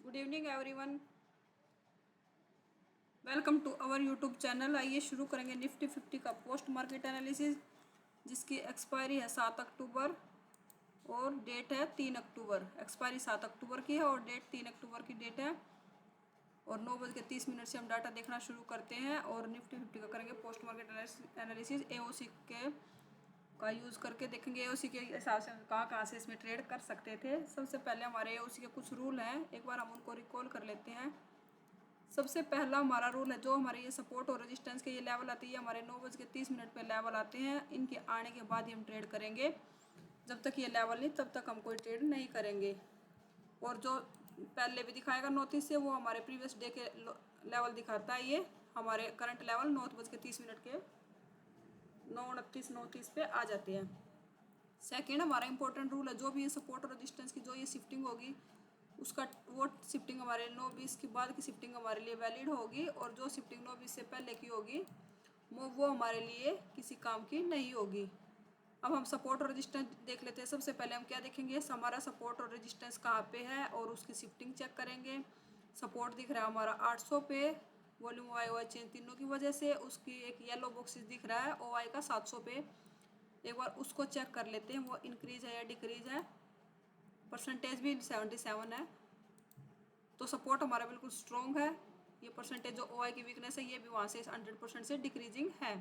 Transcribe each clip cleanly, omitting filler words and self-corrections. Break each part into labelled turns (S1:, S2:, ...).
S1: Good evening everyone, welcome to our YouTube channel. आइए शुरू करेंगे निफ्टी 50 का पोस्ट मार्केट एनालिसिस, जिसकी एक्सपायरी है 7 अक्टूबर और डेट है 3 अक्टूबर। एक्सपायरी 7 अक्टूबर की है और डेट 3 अक्टूबर की डेट है। और 9:30 से हम डाटा देखना शुरू करते हैं और निफ्टी 50 का करेंगे पोस्ट मार्केट एनालिसिस। एओसी के का यूज़ करके देखेंगे एओसी के हिसाब से कहाँ से इसमें ट्रेड कर सकते थे। सबसे पहले हमारे एओसी के कुछ रूल हैं, एक बार हम उनको रिकॉल कर लेते हैं। सबसे पहला हमारा रूल है, जो हमारे ये सपोर्ट और रेजिस्टेंस के ये लेवल आती है, हमारे 9:30 पे लेवल आते हैं। इनके आने के बाद ही हम ट्रेड करेंगे। जब तक ये लेवल नहीं तब तक हम कोई ट्रेड नहीं करेंगे। और जो पहले भी दिखाएगा नोटिस से, वो हमारे प्रीवियस डे के लेवल दिखाता है। ये हमारे करंट लेवल 9:30 के 9:29 पे आ जाते हैं। सेकेंड हमारा इंपॉर्टेंट रूल है, जो भी ये सपोर्ट और रेजिस्टेंस की जो ये शिफ्टिंग होगी, उसका वो शिफ्टिंग हमारे 9:20 के बाद की शिफ्टिंग हमारे लिए वैलिड होगी, और जो शिफ्टिंग 9:20 से पहले की होगी वो हमारे लिए किसी काम की नहीं होगी। अब हम सपोर्ट और रेजिस्टेंस देख लेते हैं। सबसे पहले हम क्या देखेंगे, हमारा सपोर्ट और रेजिस्टेंस कहाँ पे है और उसकी शिफ्टिंग चेक करेंगे। सपोर्ट दिख रहा है हमारा 800 पे, वॉल्यूम वाई वाई चेंज तीनों की वजह से। उसकी एक येलो बॉक्सेस दिख रहा है ओ आई का 700 पे, एक बार उसको चेक कर लेते हैं वो इंक्रीज है या डिक्रीज है। परसेंटेज भी 77 है, तो सपोर्ट हमारा बिल्कुल स्ट्रॉन्ग है। ये परसेंटेज जो ओ आई की वीकनेस है, ये भी वहाँ से 100% से डिक्रीजिंग है।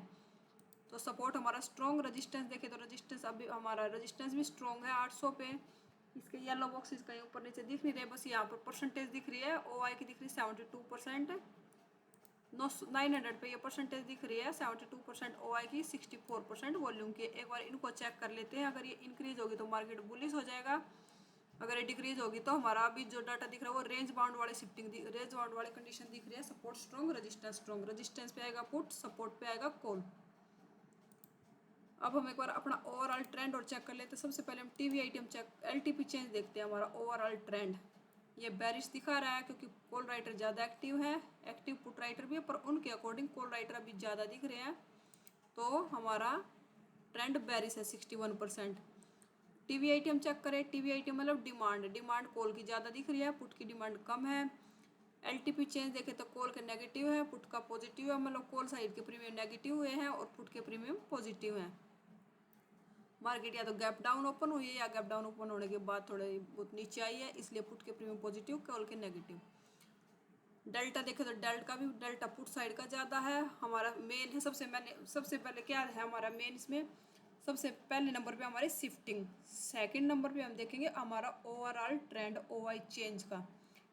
S1: तो सपोर्ट हमारा स्ट्रॉन्ग। रेजिस्टेंस देखे तो रेजिस्टेंस अभी हमारा रेजिस्टेंस भी स्ट्रॉन्ग है 800 पे। इसके येलो बॉक्सेस कहीं ऊपर नीचे दिख नहीं रहे, बस यहाँ पर परसेंटेज दिख रही है। ओ आई की दिख रही है 72%। 900 पे ये परसेंटेज दिख रही है 72% ओ आई की, 64% वॉल्यूम की। एक बार इनको चेक कर लेते हैं। अगर ये इंक्रीज होगी तो मार्केट बुलिश हो जाएगा, अगर ये डिक्रीज होगी तो हमारा अभी जो डाटा दिख रहा है वो रेंज बाउंड वाली शिफ्टिंग रेंज बाउंड वाली कंडीशन दिख रही है। Support strong, resistance strong. Resistance पे आएगा पुट, सपोर्ट पे आएगा कॉल। अब हम एक बार अपना ओवरऑल ट्रेंड और चेक कर लेते हैं। सबसे पहले हम टीवीआईटी चेक एलटीपी चेंज देखते हैं। हमारा ओवरऑल ट्रेंड ये बेरिश दिखा रहा है, क्योंकि कॉल राइटर ज़्यादा एक्टिव है। एक्टिव पुट राइटर भी है, पर उनके अकॉर्डिंग कॉल राइटर अभी ज़्यादा दिख रहे हैं, तो हमारा ट्रेंड बेरिश है 61%। टीवीआईटी हम चेक करें, टीवीआईटी मतलब डिमांड कॉल की ज़्यादा दिख रही है, पुट की डिमांड कम है। एलटीपी चेंज देखें तो कॉल के नेगेटिव है, पुट का पॉजिटिव है, मतलब कॉल साइड के प्रीमियम नेगेटिव हुए हैं और पुट के प्रीमियम पॉजिटिव हैं। मार्केट या तो गैप डाउन ओपन हुई है या गैप डाउन ओपन होने के बाद थोड़े बहुत नीचे आई है, इसलिए पुट के प्रीमियम पॉजिटिव, कॉल के नेगेटिव। डेल्टा देखें तो डेल्टा पुट साइड का ज़्यादा है। हमारा मेन है, सबसे पहले क्या है हमारा मेन इसमें, सबसे पहले नंबर पे हमारी शिफ्टिंग। सेकंड नंबर पे हम देखेंगे हमारा ओवरऑल ट्रेंड ओवाई चेंज का।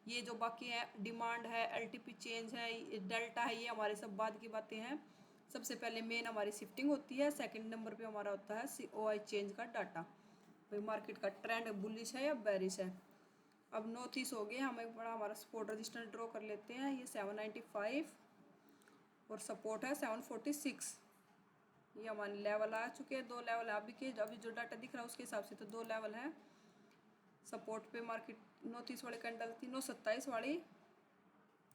S1: ये जो बाकी है डिमांड है, एलटीपी चेंज है, डेल्टा है, ये हमारे सब बाद की बातें हैं। सबसे पहले मेन हमारी शिफ्टिंग होती है, सेकंड नंबर पे हमारा होता है ओवाई चेंज का डाटा, भाई मार्केट का ट्रेंड बुलिश है या बेरिश है। अब 9:30 हो गए, हम एक बड़ा हमारा सपोर्ट रजिस्टर ड्रॉ कर लेते हैं। ये 795 और सपोर्ट है 746। ये हमारे लेवल आ चुके हैं, 2 लेवल है अभी जो डाटा दिख रहा है उसके हिसाब से तो 2 लेवल है। सपोर्ट पे मार्केट 9:30 वाली कैंडल थी, 9:27 वाली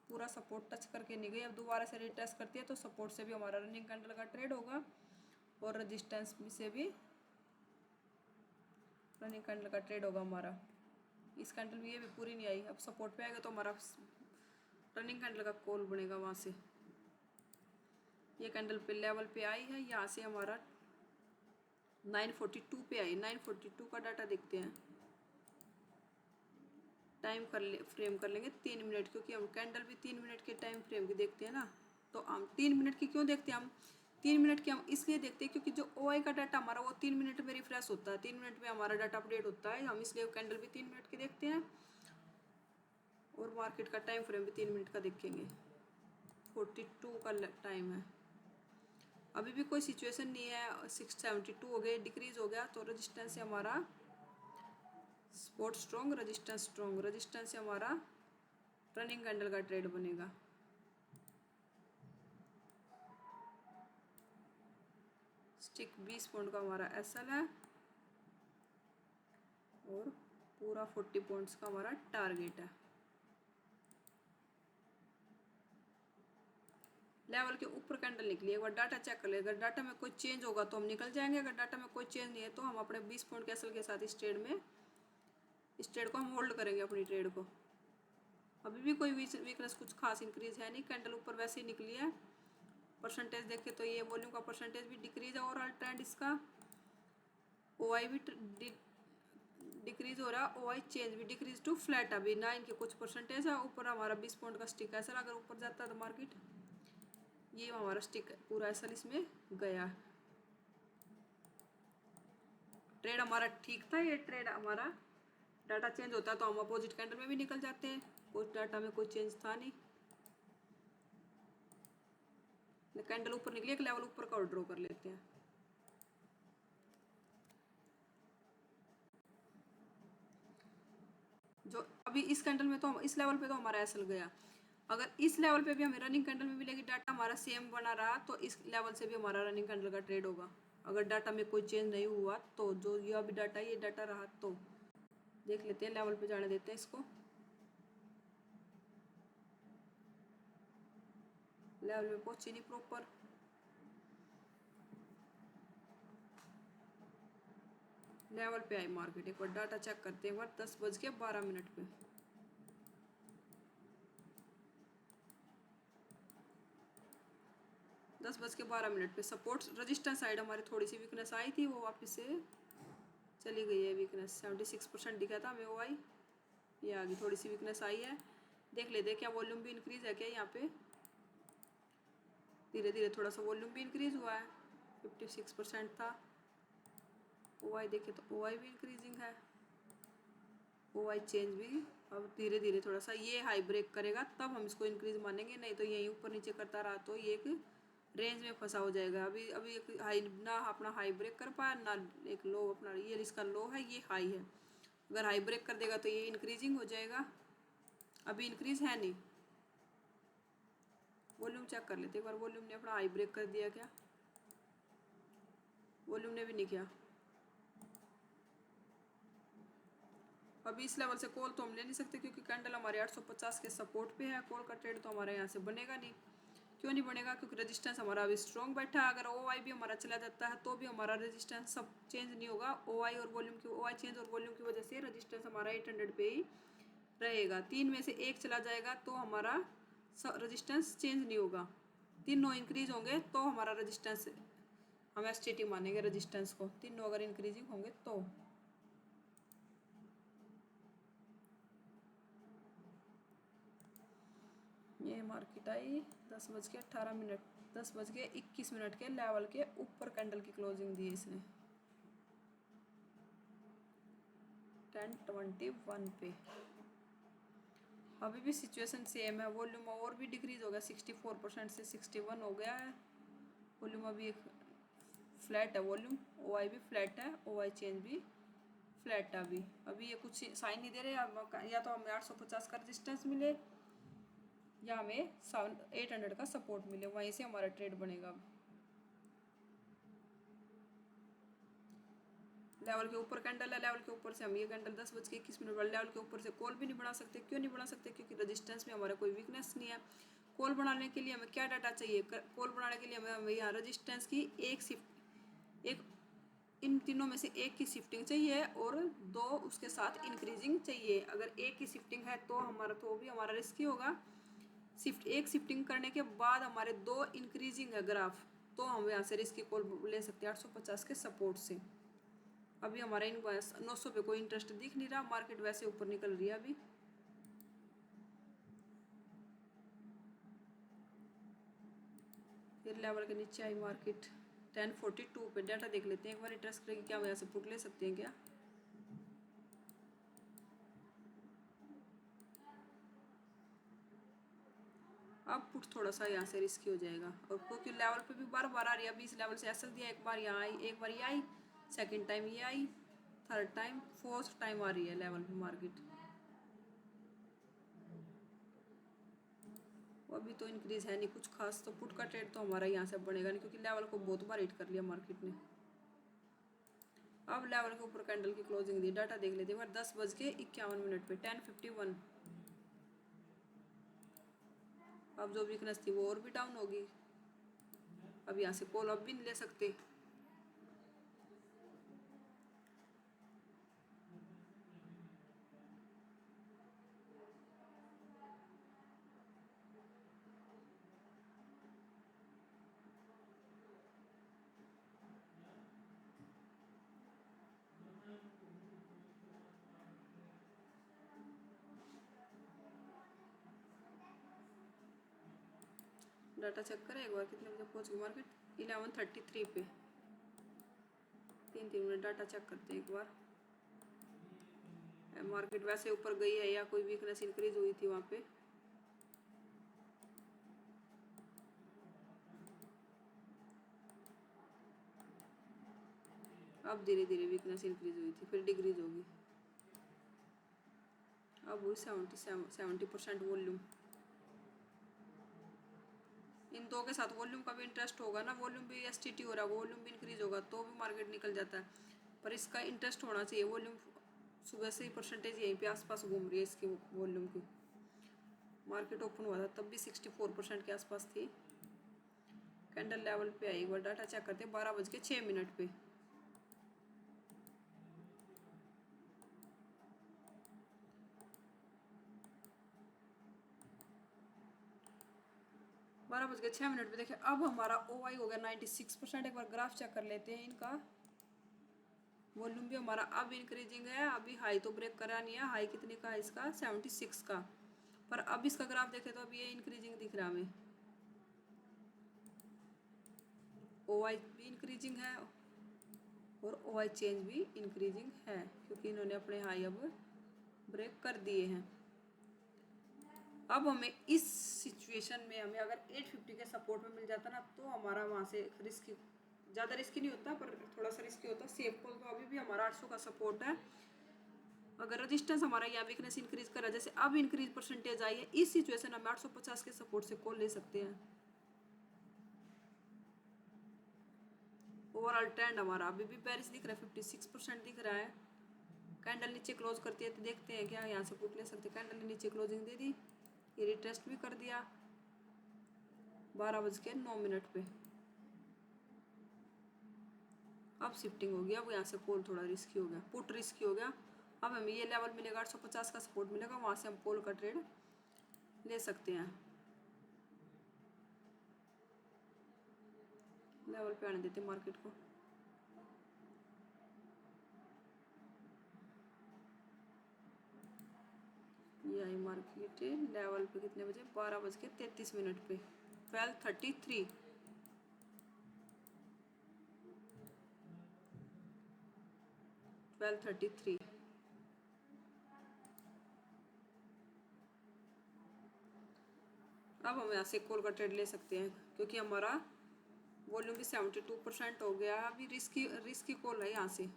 S1: पूरा सपोर्ट टच करके नहीं गई। अब दोबारा से रिटेस्ट करती है तो सपोर्ट से भी हमारा रनिंग कैंडल का ट्रेड होगा और रजिस्टेंस से भी रनिंग कैंडल का ट्रेड होगा हमारा। इस कैंडल में ये भी पूरी नहीं आई, अब सपोर्ट पे आएगा तो हमारा रनिंग कैंडल का कॉल बनेगा। वहाँ से ये कैंडल पे लेवल पे आई है, यहाँ से हमारा 942 पे आई। 942 का डाटा देखते हैं। टाइम फ्रेम कर लेंगे 3 मिनट, क्योंकि हम कैंडल भी 3 मिनट के टाइम फ्रेम की देखते हैं ना। तो हम 3 मिनट की क्यों देखते हैं, हम 3 मिनट की हम इसलिए देखते हैं क्योंकि जो ओआई का डाटा हमारा वो 3 मिनट में रिफ्रेश होता है, 3 मिनट में हमारा डाटा अपडेट होता है। हम इसलिए कैंडल भी 3 मिनट की देखते हैं और मार्केट का टाइम फ्रेम भी 3 मिनट का देखेंगे। 42 का टाइम है, अभी भी कोई सिचुएशन नहीं है। 672 हो गए, डिक्रीज हो गया तो रेजिस्टेंस से हमारा सपोर्ट स्ट्रॉन्ग, रेजिस्टेंस से हमारा रनिंग कैंडल का ट्रेड बनेगा। स्टिक 20 पॉइंट का हमारा एसएल है और पूरा 40 पॉइंट्स का हमारा टारगेट है। लेवल के ऊपर कैंडल निकली, एक बार डाटा चेक कर ले। अगर डाटा में कोई चेंज होगा तो हम निकल जाएंगे, अगर डाटा में कोई चेंज नहीं है तो हम अपने 20 पॉइंट के एसएल के साथ इस ट्रेड को हम होल्ड करेंगे अपनी ट्रेड को। अभी भी कोई वीकनेस कुछ खास इंक्रीज है नहीं, कैंडल ऊपर वैसे ही निकली है। परसेंटेज देखें तो ये वॉल्यूम का परसेंटेज भी डिक्रीज है ओवरऑल ट्रेंड इसका। ओआई भी डिक्रीज हो रहा है, ओआई चेंज भी डिक्रीज टू फ्लैट। अभी 9 के कुछ परसेंटेज है, ऊपर हमारा 20 पॉइंट का स्टिक है सर। अगर ऊपर जाता है तो मार्केट, ये हमारा स्टिक पूरा ऐसा इसमें गया। ट्रेड हमारा ठीक था, ये ट्रेड हमारा डाटा चेंज होता है तो हम अपोजिट कैंडल में भी निकल जाते हैं, कुछ डाटा में कोई चेंज था नहीं। कैंडल ऊपर निकली, एक लेवल ऊपर का और ड्रॉ कर लेते हैं। जो अभी इस कैंडल में तो इस लेवल पे तो हमारा एसएल गया। अगर इस लेवल पे भी हमें रनिंग कैंडल में मिलेगी, डाटा हमारा सेम बना रहा, तो इस लेवल से भी हमारा रनिंग कैंडल का ट्रेड होगा। अगर डाटा में कोई चेंज नहीं हुआ तो जो ये अभी डाटा ये डाटा रहा, तो देख लेते हैं, लेवल पे जाने देते हैं इसको। लेवल में पहुंची नहीं प्रॉपर, लेवल पे आई मार्केट। एक बार डाटा चेक करते हैं, एक बार 10:12 पे 10:12 पे सपोर्ट रजिस्टेंस साइड हमारी थोड़ी सी वीकनेस आई थी, वो वापस से चली गई है। वीकनेस 76% दिखा था हमें, वो आई, ये आ गई, थोड़ी सी वीकनेस आई है। देख लेते हैं क्या वॉल्यूम भी इंक्रीज है क्या यहाँ पे। धीरे धीरे थोड़ा सा वॉल्यूम भी इंक्रीज हुआ है, 56% था। ओआई देखे तो ओआई भी इंक्रीजिंग है, ओआई चेंज भी अब धीरे धीरे थोड़ा सा ये हाई ब्रेक करेगा तब हम इसको इंक्रीज मानेंगे, नहीं तो यही ऊपर नीचे करता रहा तो ये एक रेंज में फंसा हो जाएगा। अभी अभी एक हाई ना अपना हाई ब्रेक कर पाया ना एक लो अपना, ये इसका लो है ये हाई है। अगर हाई ब्रेक कर देगा तो ये इंक्रीजिंग हो जाएगा, अभी इंक्रीज है नहीं। वॉल्यूम चेक कर लेते एक बार, वॉल्यूम ने अपना हाई ब्रेक कर दिया क्या? वॉल्यूम ने भी नहीं किया। अभी इस लेवल से कॉल तो हम ले नहीं सकते क्योंकि कैंडल हमारे 850 के सपोर्ट पे है। कॉल का ट्रेड तो हमारे यहाँ से बनेगा नहीं। क्यों नहीं बनेगा? क्योंकि रेजिस्टेंस हमारा अभी स्ट्रॉन्ग बैठा है। अगर ओआई भी हमारा चला जाता है तो भी हमारा रेजिस्टेंस सब चेंज नहीं होगा। ओआई और वॉल्यूम की ओआई चेंज और वॉल्यूम की वजह से रेजिस्टेंस हमारा 800 पे ही रहेगा। 3 में से एक चला जाएगा तो हमारा रेजिस्टेंस चेंज नहीं होगा। तीनों इंक्रीज होंगे तो हमारा रेजिस्टेंस, हम एसटीटी मानेंगे रेजिस्टेंस को, तीनों अगर इंक्रीजिंग होंगे तो। ये मार्केट आई 10:18, 10:21 के लेवल के ऊपर कैंडल की क्लोजिंग दी इसने 10:21 पे। अभी भी सिचुएशन सेम है, वॉल्यूम और भी डिक्रीज हो गया, 64% से 61 हो गया है वॉल्यूम। अभी एक फ्लैट है वॉल्यूम, ओआई भी फ्लैट है, ओआई चेंज भी फ्लैट है। अभी ये कुछ साइन नहीं दे रहे, या तो हमें 850 का रेजिस्टेंस मिले या हमें 800 का सपोर्ट मिले, वहीं से हमारा ट्रेड बनेगा। लेवल के ऊपर कैंडल है, लेवल के ऊपर से हम ये कैंडल 10:21 वाले लेवल के ऊपर से कॉल भी नहीं बना सकते। क्यों नहीं बना सकते? क्योंकि रेजिस्टेंस में हमारा कोई वीकनेस नहीं है। कॉल बनाने के लिए हमें क्या डाटा चाहिए? कॉल बनाने के लिए हमें यहाँ रेजिस्टेंस की एक इन तीनों में से एक की शिफ्टिंग चाहिए और 2 उसके साथ इंक्रीजिंग चाहिए। अगर एक की शिफ्टिंग है तो हमारा तो भी हमारा रिस्की होगा। एक शिफ्टिंग करने के बाद हमारे 2 इंक्रीजिंग है ग्राफ, तो हम यहाँ से रिस्की कॉल ले सकते हैं 850 के सपोर्ट से। अभी हमारा इन 900 पे कोई इंटरेस्ट दिख नहीं रहा, मार्केट वैसे ऊपर निकल रही है। अभी फिर लेवल के नीचे आई मार्केट 10:42 पे। डाटा देख लेते हैं एक बार, इंटरेस्ट करेगी क्या हम यहाँ से पुट ले सकते हैं क्या? अब पुट थोड़ा सा यहाँ से रिस्की हो जाएगा, और क्योंकि लेवल पे भी बार बार आ रही है। अभी इस लेवल से एसएल दिया, एक बार यहाँ आई, एक बार ये आई, सेकंड टाइम ये आई, थर्ड टाइम, फोर्थ टाइम आ रही है लेवल पे मार्केट। वो अभी तो इंक्रीज है नहीं कुछ खास, तो पुट का ट्रेड तो हमारा यहाँ से बनेगा नहीं क्योंकि लेवल को बहुत बार हिट कर लिया मार्केट ने। अब लेवल के ऊपर कैंडल की क्लोजिंग दी, डाटा देख लेते हैं 10:51 पे 10:51। अब जो वीकनेस थी वो और भी डाउन होगी। अब यहाँ से कॉल अब भी नहीं ले सकते। डाटा चेक करें एक बार, कितने बजे पहुंच गई मार्केट? 11:33 पे। 3 मिनट डाटा चेक करते हैं एक बार। मार्केट वैसे ऊपर गई है या कोई वीकनेस इंक्रीज हुई थी वहाँ पे? अब धीरे धीरे वीकनेस इंक्रीज हुई थी, फिर डिक्रीज होगी। अब हुई 70% वॉल्यूम। इन दो के साथ वॉल्यूम का भी इंटरेस्ट होगा ना, वॉल्यूम भी एसटीटी हो रहा है, वॉल्यूम भी इंक्रीज होगा तो भी मार्केट निकल जाता है। पर इसका इंटरेस्ट होना चाहिए। वॉल्यूम सुबह से ही परसेंटेज यहीं पे आसपास घूम रही है इसकी वॉल्यूम की। मार्केट ओपन हुआ था तब भी 64% के आसपास थी। कैंडल लेवल पे आई, एक बार डाटा चेक करते हैं 12:06 पे। 12:06 पे देखिए अब हमारा OI हो गया 96%। एक बार ग्राफ चेक कर लेते हैं इनका। वॉल्यूम भी हमारा अब इंक्रीजिंग है, अभी हाई तो ब्रेक करा नहीं है। हाई कितने का है इसका? 76 का। पर अब इसका ग्राफ देखें तो अब ये इंक्रीजिंग दिख रहा है हमें। OI भी इंक्रीजिंग है और OI चेंज भी इंक्रीजिंग है, क्योंकि इन्होंने अपने हाई अब ब्रेक कर दिए हैं। अब हमें इस सिचुएशन में हमें अगर 850 के सपोर्ट में मिल जाता ना तो हमारा वहाँ से रिस्की, ज़्यादा रिस्की नहीं होता पर थोड़ा सा रिस्की होता। सेफ कॉल तो अभी भी हमारा 800 का सपोर्ट है। अगर रजिस्टेंस हमारा या वीकनेस इंक्रीज कर रहा है, जैसे अब इंक्रीज परसेंटेज आई है, इस सिचुएशन में 850 के सपोर्ट से कॉल ले सकते हैं। ओवरऑल ट्रेंड हमारा अभी भी बेरिश दिख रहा है, 56% दिख रहा है। कैंडल नीचे क्लोज करती है तो देखते हैं क्या यहाँ से पुट ले सकते हैं। कैंडल ने नीचे क्लोजिंग दे दी, ये रिटेस्ट भी कर दिया 12:09 पे। अब शिफ्टिंग हो गया, अब यहाँ से कॉल थोड़ा रिस्की हो गया, पुट रिस्की हो गया। अब हमें ये लेवल मिलेगा 850 का सपोर्ट मिलेगा, वहाँ से हम कॉल का ट्रेड ले सकते हैं। लेवल पे आने देते मार्केट को। ये आई मार्केट लेवल पे कितने बजे? 12:33 पे। 12:33। 12:33। अब हम यहाँ से कॉल का ट्रेड ले सकते हैं, क्योंकि हमारा वॉल्यूम भी 72% हो गया। अभी रिस्की कॉल है यहाँ से।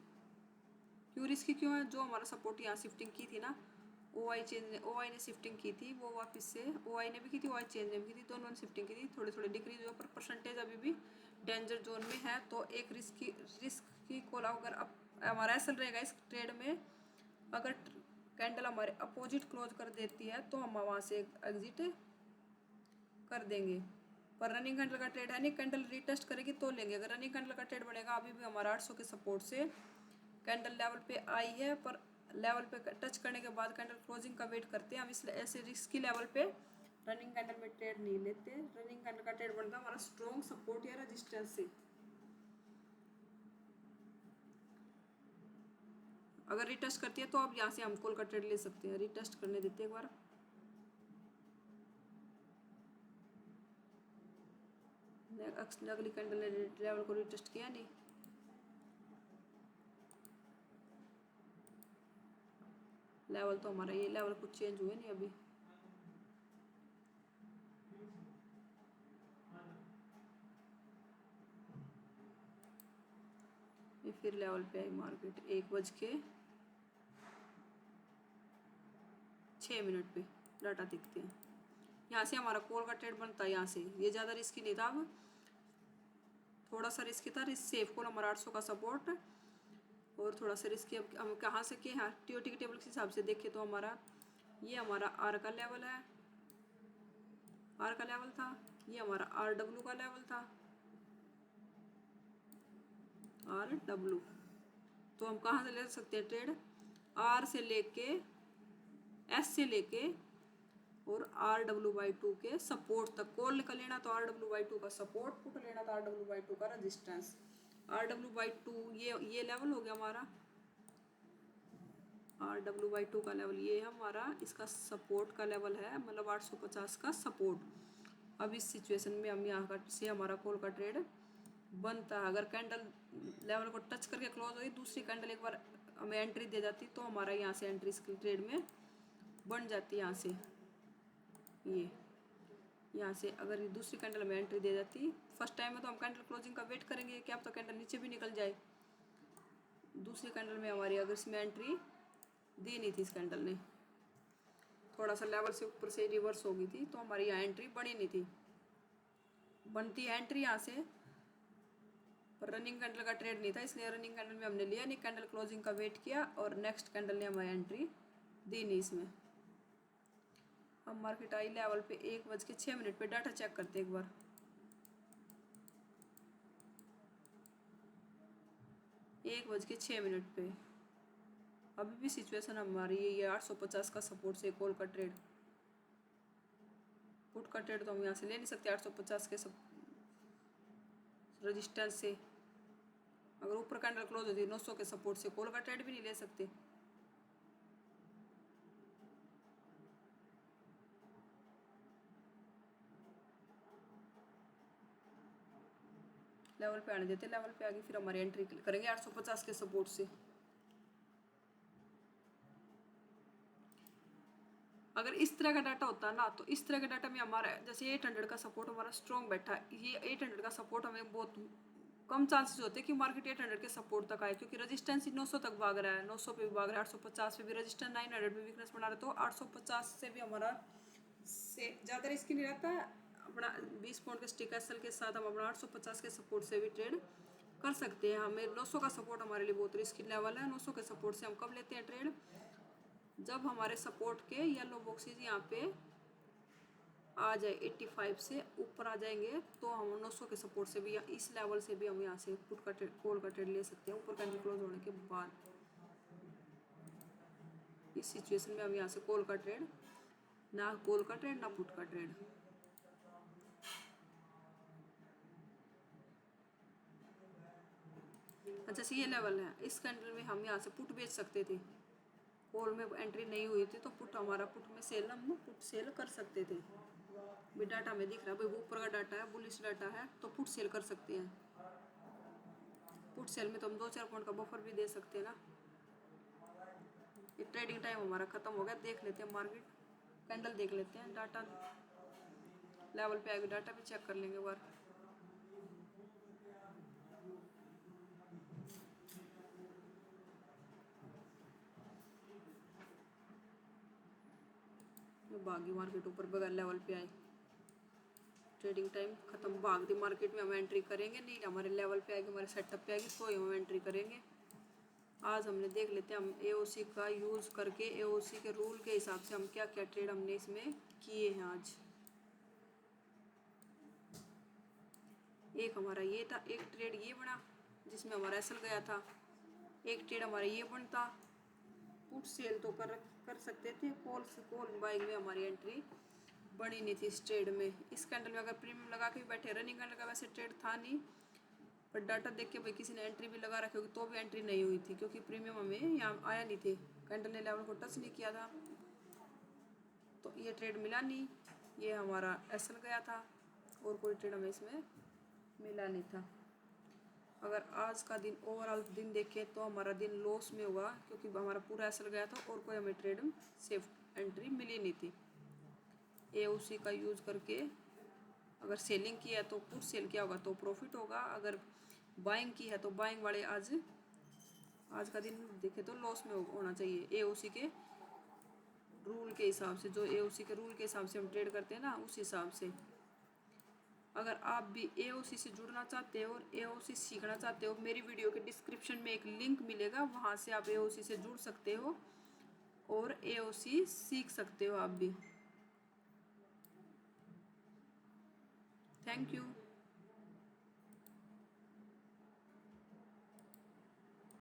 S1: क्यों रिस्की क्यों है? जो हमारा सपोर्ट यहाँ शिफ्टिंग की थी ना, OI ने शिफ्टिंग की थी, वो वापस से OI ने भी की थी, OI चेंज ने भी की थी, दोनों ने शिफ्टिंग की थी। थोड़े थोड़े डिक्रीज हुआ पर परसेंटेज अभी भी डेंजर जोन में है। तो एक रिस्की कॉल अगर अब हमारा ऐसा रहेगा इस ट्रेड में, अगर कैंडल हमारे अपोजिट क्लोज कर देती है तो हम वहाँ से एग्जिट कर देंगे। पर रनिंग कैंडल का ट्रेड है नहीं, कैंडल रीटेस्ट करेगी तो लेंगे। अगर रनिंग कैंडल का ट्रेड बनेगा, अभी भी हमारा 800 के सपोर्ट से कैंडल लेवल पे आई है, पर लेवल पे टच करने के बाद कैंडल क्लोजिंग का वेट करते हैं हम। इसलिए ऐसे रिस्की लेवल पे रनिंग कैंडल में ट्रेड नहीं लेते। रनिंग कैंडल का ट्रेड बनता है हमारा स्ट्रॉन्ग सपोर्ट या रेजिस्टेंस से। अगर रिटेस्ट करती है तो अब यहाँ से हम कॉल का ट्रेड ले सकते हैं। रिटेस्ट करने देते हैं एक बार। अगली कैंडल ने लेवल को रिटेस्ट किया नहीं, लेवल तो हमारा ये लेवल कुछ चेंज हुए नहीं अभी। ये फिर लेवल पे आई मार्केट 1:06 पे। डाटा देखते हैं, यहाँ से हमारा कॉल का ट्रेड बनता है। यहाँ से ये ज़्यादा रिस्की नहीं था, अब थोड़ा सा रिस्की था। सेफ कॉल हमारा 800 का सपोर्ट और थोड़ा सा रिस्की। अब हम कहाँ से किए? हाँ, TOT के टेबल के हिसाब से देखें तो हमारा ये हमारा R का लेवल है, R का लेवल था। ये हमारा RW का लेवल था, RW। तो हम कहाँ से ले सकते हैं ट्रेड? R से लेके S से लेके और RW/2 के सपोर्ट तक। कॉल का लेना तो RW/2 का सपोर्ट, पुट लेना तो RW/2 का रेजिस्टेंस। RW/2 ये लेवल हो गया हमारा। RW/2 का लेवल ये है हमारा, इसका सपोर्ट का लेवल है, मतलब 850 का सपोर्ट। अब इस सिचुएशन में हम यहाँ का से हमारा कॉल का ट्रेड बनता है। अगर कैंडल लेवल को टच करके क्लोज हुई, दूसरी कैंडल एक बार हमें एंट्री दे जाती तो हमारा यहाँ से एंट्री इस ट्रेड में बन जाती है। यहाँ से ये यहाँ से अगर ये दूसरी कैंडल में एंट्री दे जाती, फर्स्ट टाइम में तो हम कैंडल क्लोजिंग का वेट करेंगे, क्या पता कैंडल नीचे भी निकल जाए। दूसरी कैंडल में हमारी अगर इसमें एंट्री दी नहीं थी, इस कैंडल ने थोड़ा सा लेवल से ऊपर से रिवर्स हो गई थी, तो हमारी यहाँ एंट्री बनी नहीं थी। बनती है एंट्री यहाँ से, पर रनिंग कैंडल का ट्रेड नहीं था, इसलिए रनिंग कैंडल में हमने लिया नहीं, कैंडल क्लोजिंग का वेट किया और नेक्स्ट कैंडल ने हमारी एंट्री दी नहीं इसमें। अब मार्केट आई लेवल पे 1:06 पे, डाटा चेक करते एक बार। एक 1:06 पे अभी भी सिचुएशन हमारी ये 850 का सपोर्ट से कॉल का ट्रेड, पुट का ट्रेड तो हम यहाँ से ले नहीं सकते 850 के रेजिस्टेंस से। अगर ऊपर कैंडल क्लोज होती है 900 के सपोर्ट से, कॉल का ट्रेड भी नहीं ले सकते। लेवल पे आने देते, लेवल पे आगे फिर हमारी एंट्री करेंगे 850 के सपोर्ट से। अगर इस तरह का डाटा होता है ना, तो इस तरह के डाटा में हमारा जैसे 800 का सपोर्ट हमारा स्ट्रॉन्ग बैठा है, ये 800 का सपोर्ट हमें बहुत कम चांसेस होते हैं कि मार्केट 800 के सपोर्ट तक आए, क्योंकि रेजिस्टेंस ही 900 तक भाग रहा है, 900 पे भी भाग रहा है, 850 पे भी रेजिस्टेंस, 900 पे वीकनेस बना रहे, तो 850 से भी हमारा से ज़्यादा रिस्क नहीं रहता है। अपना 20 पॉइंट के स्टिक एसएल के साथ हम अपना 850 के सपोर्ट से भी ट्रेड कर सकते हैं। हमें 900 का सपोर्ट हमारे लिए बहुत रिस्की लेवल है। 900 के सपोर्ट से हम कब लेते हैं ट्रेड, जब हमारे सपोर्ट के येलो बॉक्सेस यहाँ पे आ जाए 85 से ऊपर आ जाएंगे, तो हम 900 के सपोर्ट से भी, इस लेवल से भी हम यहाँ से पुट का ट्रेड, कॉल का ट्रेड ले सकते हैं ऊपर कैंडल क्लोज होने के बाद। इस सिचुएशन में हम यहाँ से कॉल का ट्रेड, ना कॉल का ट्रेड ना पुट का ट्रेड। अच्छा से ये लेवल है, इस कैंडल में हम यहाँ से पुट बेच सकते थे, कॉल में एंट्री नहीं हुई थी तो पुट, हमारा पुट में सेल, हम पुट सेल कर सकते थे। भी डाटा में दिख रहा है भाई वो ऊपर का डाटा है, बुलिश डाटा है, तो पुट सेल कर सकते हैं। पुट सेल में तो हम 2-4 पॉइंट का बफर भी दे सकते हैं ना। ये ट्रेडिंग टाइम हमारा खत्म हो गया, देख लेते हैं मार्केट कैंडल, देख लेते हैं डाटा लेवल पे आएगा, डाटा भी चेक कर लेंगे बार। भागी मार्केट ऊपर बगैर लेवल पे आए, ट्रेडिंग टाइम खत्म, भाग दी मार्केट में, हम एंट्री करेंगे नहीं, हमारे लेवल पे आएगी, हमारे सेटअप पे आएगी तो ही हम एंट्री करेंगे। आज हमने देख लेते हैं हम एओसी का यूज़ करके, एओसी के रूल के हिसाब से हम क्या क्या ट्रेड हमने इसमें किए हैं आज। एक हमारा ये था, एक ट्रेड ये बना जिसमें हमारा एसएल गया था, एक ट्रेड हमारा ये बनता, पुट सेल तो कर सकते थे, कॉल बाइंग में हमारी एंट्री बनी नहीं थी इस ट्रेड में। इस कैंडल में अगर प्रीमियम लगा के भी बैठे, रनिंग कैंडल का वैसे ट्रेड था नहीं, पर डाटा देख के भाई किसी ने एंट्री भी लगा रखी होगी तो भी एंट्री नहीं हुई थी, क्योंकि प्रीमियम हमें यहाँ आया नहीं थे, कैंडल ने लेवल को टच नहीं किया था, तो ये ट्रेड मिला नहीं। ये हमारा एसएल गया था और कोई ट्रेड हमें इसमें मिला नहीं था। अगर आज का दिन ओवरऑल दिन देखें तो हमारा दिन लॉस में हुआ, क्योंकि हमारा पूरा एसएल गया था और कोई हमें ट्रेड सेफ एंट्री मिली नहीं थी। एओसी का यूज़ करके अगर सेलिंग किया है तो पुट सेल किया होगा तो प्रॉफिट होगा, अगर बाइंग की है तो बाइंग वाले आज का दिन देखे तो लॉस में होना चाहिए। एओसी के रूल के हिसाब से, जो एओसी के रूल के हिसाब से हम ट्रेड करते हैं ना, उस हिसाब से। अगर आप भी एओसी से जुड़ना चाहते हो और एओसी सीखना चाहते हो, मेरी वीडियो के डिस्क्रिप्शन में एक लिंक मिलेगा, वहाँ से आप एओसी से जुड़ सकते हो और एओसी सीख सकते हो आप भी। Thank you.